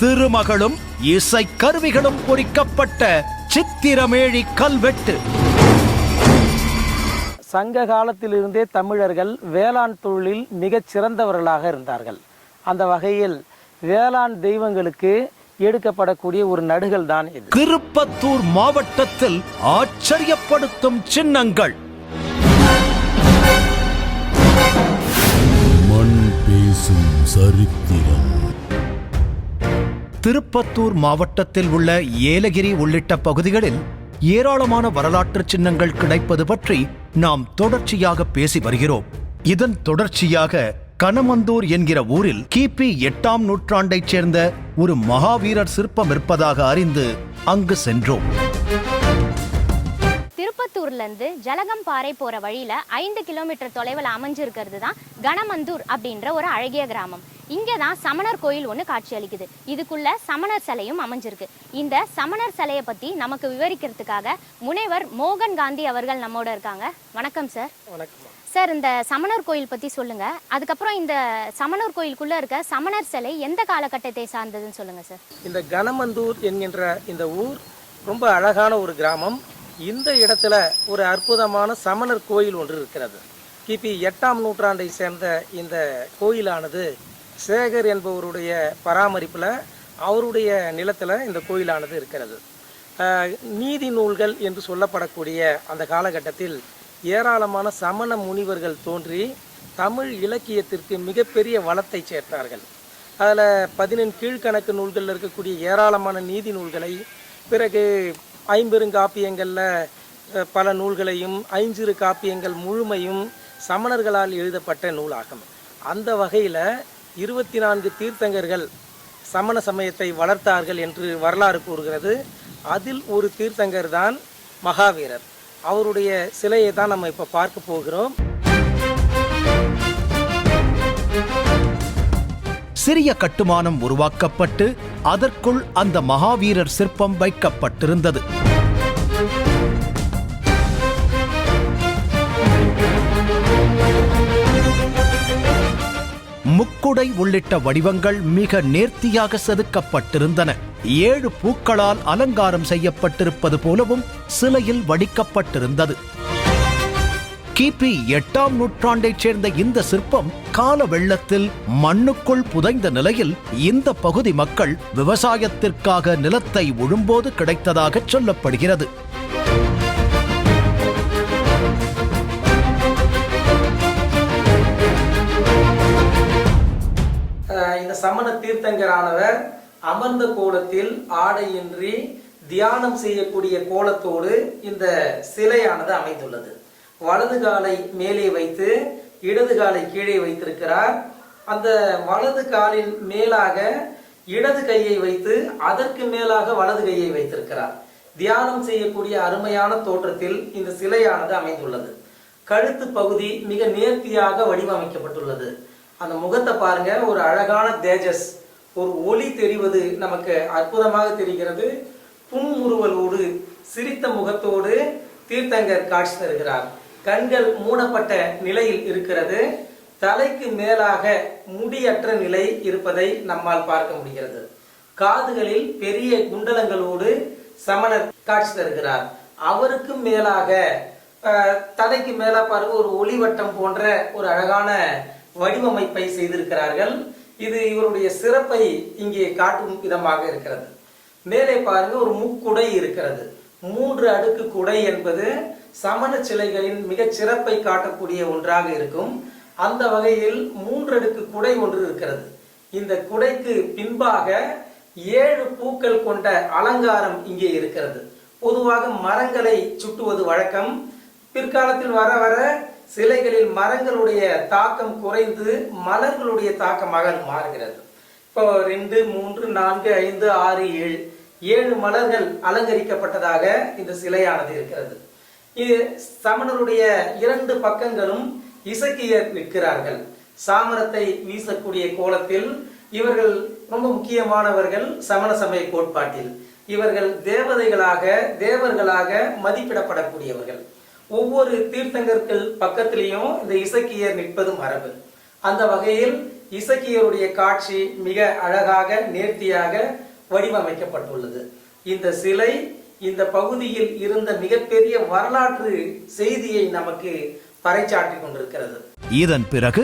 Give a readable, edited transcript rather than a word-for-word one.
திருமகளும் இசை கருவிகளும் பொறிக்கப்பட்ட சித்திரமேழி கல்வெட்டு. சங்க காலத்திலிருந்தே தமிழர்கள் வேளாண் தொழிலில் மிகச் சிறந்தவர்களாக இருந்தார்கள். அந்த வகையில் வேளாண் தெய்வங்களுக்கு எடுக்கப்படக்கூடிய ஒரு நடுகள் தான் இது. திருப்பத்தூர் மாவட்டத்தில் ஆச்சரியப்படுத்தும் சின்னங்கள். மண் பேசும் சரித்திரம். திருப்பத்தூர் மாவட்டத்தில் உள்ள ஏலகிரி உள்ளிட்ட பகுதிகளில் ஏராளமான வரலாற்று சின்னங்கள் கிடைப்பது பற்றி நாம் தொடர்ச்சியாக பேசி வருகிறோம். இதன் தொடர்ச்சியாக கனமந்தூர் என்கிற ஊரில் கிபி 8ஆம் நூற்றாண்டைச் சேர்ந்த ஒரு மகாவீரர் சிற்பம் இருப்பதாக அறிந்து அங்கு சென்றோம். திருப்பத்தூர்ல இருந்து ஜலகம்பாறை போற வழியில 5 கிலோமீட்டர் தொலைவில் அமைஞ்சிருக்கிறது தான் கனமந்தூர் அப்படின்ற ஒரு அழகிய கிராமம். இங்கதான் சமணர் கோயில் ஒன்று காட்சி அளிக்குது. இதுக்குள்ள சமணர் சிலையும் அமைஞ்சிருக்கு. இந்த சமணர் சிலையை பத்தி நமக்கு விவரிக்கிறதுக்காக முனைவர் மோகன் காந்தி அவர்கள் நம்மோட இருக்காங்க. வணக்கம் சார். வணக்கம் சார். இந்த சமணர் கோயில் பத்தி சொல்லுங்க. அதுக்கப்புறம் இந்த சமணர் கோயிலுக்குள்ள இருக்க சமணர் சிலை எந்த காலகட்டத்தை சார்ந்ததுன்னு சொல்லுங்க சார். இந்த கனமந்தூர் என்கின்ற இந்த ஊர் ரொம்ப அழகான ஒரு கிராமம். இந்த இடத்துல ஒரு அற்புதமான சமணர் கோயில் ஒன்று இருக்கிறது. கிபி 8ஆம் நூற்றாண்டை சேர்ந்த இந்த கோயிலானது சேகர் என்பவருடைய பராமரிப்பில் அவருடைய நிலத்தில் இந்த கோயிலானது இருக்கிறது. நீதி நூல்கள் என்று சொல்லப்படக்கூடிய அந்த காலகட்டத்தில் ஏராளமான சமண முனிவர்கள் தோன்றி தமிழ் இலக்கியத்திற்கு மிகப்பெரிய வளத்தை சேர்த்தார்கள். அதில் 14 கீழ்கணக்கு நூல்களில் இருக்கக்கூடிய ஏராளமான நீதி நூல்களை, பிறகு 5 பெருங்காப்பியங்களில் பல நூல்களையும் 5 காப்பியங்கள் முழுமையும் சமணர்களால் எழுதப்பட்ட நூலாகும். அந்த வகையில் 24 தீர்த்தங்கர்கள் சமண சமயத்தை வளர்த்தார்கள் என்று வரலாறு கூறுகிறது. அதில் ஒரு தீர்த்தங்கர் தான் மகாவீரர். அவருடைய சிலையை தான் நம்ம இப்போ பார்க்க போகிறோம். சிறிய கட்டுமானம் உருவாக்கப்பட்டு அதற்குள் அந்த மகாவீரர் சிற்பம் வைக்கப்பட்டிருந்தது. முக்குடை உள்ளிட்ட வடிவங்கள் மிக நேர்த்தியாக செதுக்கப்பட்டிருந்தன. 7 பூக்களால் அலங்காரம் செய்யப்பட்டிருப்பது போலவும் சிலையில் வடிக்கப்பட்டிருந்தது. கிபி 8ஆம் நூற்றாண்டைச் சேர்ந்த இந்த சிற்பம் கால வெள்ளத்தில் மண்ணுக்குள் புதைந்த நிலையில் இந்த பகுதி மக்கள் விவசாயத்திற்காக நிலத்தை உழும்போது கிடைத்ததாக சொல்லப்படுகிறது. இந்த சமண தீர்த்தங்கரானவர் அமர்ந்த கோலத்தில் ஆடையின்றி தியானம் செய்யக்கூடிய கோலத்தோடு இந்த சிலையானது அமைந்துள்ளது. வலது காலை மேலே வைத்து இடது காலை கீழே வைத்திருக்கிறார். அந்த வலது காலின் மேலாக இடது கையை வைத்து அதற்கு மேலாக வலது கையை வைத்திருக்கிறார். தியானம் செய்யக்கூடிய அருமையான தோற்றத்தில் இந்த சிலையானது அமைந்துள்ளது. கழுத்து பகுதி மிக நேர்த்தியாக வடிவமைக்கப்பட்டுள்ளது. அந்த முகத்தை பாருங்க, ஒரு அழகான தேஜஸ், ஒரு ஒளி தெரிவது நமக்கு அற்புதமாக தெரிகிறது. புன்முறுவலோடு சிரித்த முகத்தோடு தீர்த்தங்கர் காட்சி தருகிறார். கண்கள் மூடப்பட்ட நிலையில் இருக்கிறது. தலைக்கு மேலாக முடியற்ற நிலை இருப்பதை நம்மால் பார்க்க முடிகிறது. காதுகளில் பெரிய குண்டலங்களோடு சமணர் காட்சி தருகிறார். அவருக்கு மேலாக தலைக்கு மேல பாருங்க, ஒரு ஒளிவட்டம் போன்ற ஒரு அழகான வடிவமைப்பை செய்திருக்கிறார்கள். இது இவருடைய சிறப்பை இங்கே காட்டும் விதமாக இருக்கிறது. மேலே பாருங்க, ஒரு முக்குடை இருக்கிறது. 3 அடுக்கு குடை என்பது சமண சிலைகளின் மிகச் சிறப்பை காட்டக்கூடிய ஒன்றாக இருக்கும். அந்த வகையில் 3 அடுக்கு குடை ஒன்று இருக்கிறது. இந்த குடைக்கு பின்பாக 7 பூக்கள் கொண்ட அலங்காரம் இங்கே இருக்கிறது. பொதுவாக மரங்களை சுட்டுவது வழக்கம். பிற்காலத்தில் வர வர சிலைகளில் மரங்களுடைய தாக்கம் குறைந்து மலர்களுடைய தாக்கமாக மாறுகிறது. இப்போ 2, 3, 4, 5, 6, 7 மலர்கள் அலங்கரிக்கப்பட்டதாக இந்த சிலையானது இருக்கிறது. இது சமணருடைய 2 பக்கங்களும் இசக்கியர் நிற்கிறார்கள். சாமரத்தை வீசக்கூடிய கோலத்தில் இவர்கள் ரொம்ப முக்கியமானவர்கள். சமண சமய கோட்பாட்டில் இவர்கள் தேவர்களாக மதிப்பிடப்படக்கூடியவர்கள். ஒவ்வொரு தீர்த்தங்கர்கள் பக்கத்திலையும் இந்த இசக்கியர் நிற்பது மரபு. அந்த வகையில் இசக்கியருடைய காட்சி மிக அழகாக நேர்த்தியாக வடிவமைக்கப்பட்டுள்ளது. இந்த சிலை இந்த பகுதியில் இருந்த மிகப்பெரிய வரலாற்று செய்தியை நமக்கு பறைசாற்றிக் கொண்டிருக்கிறது. இதன் பிறகு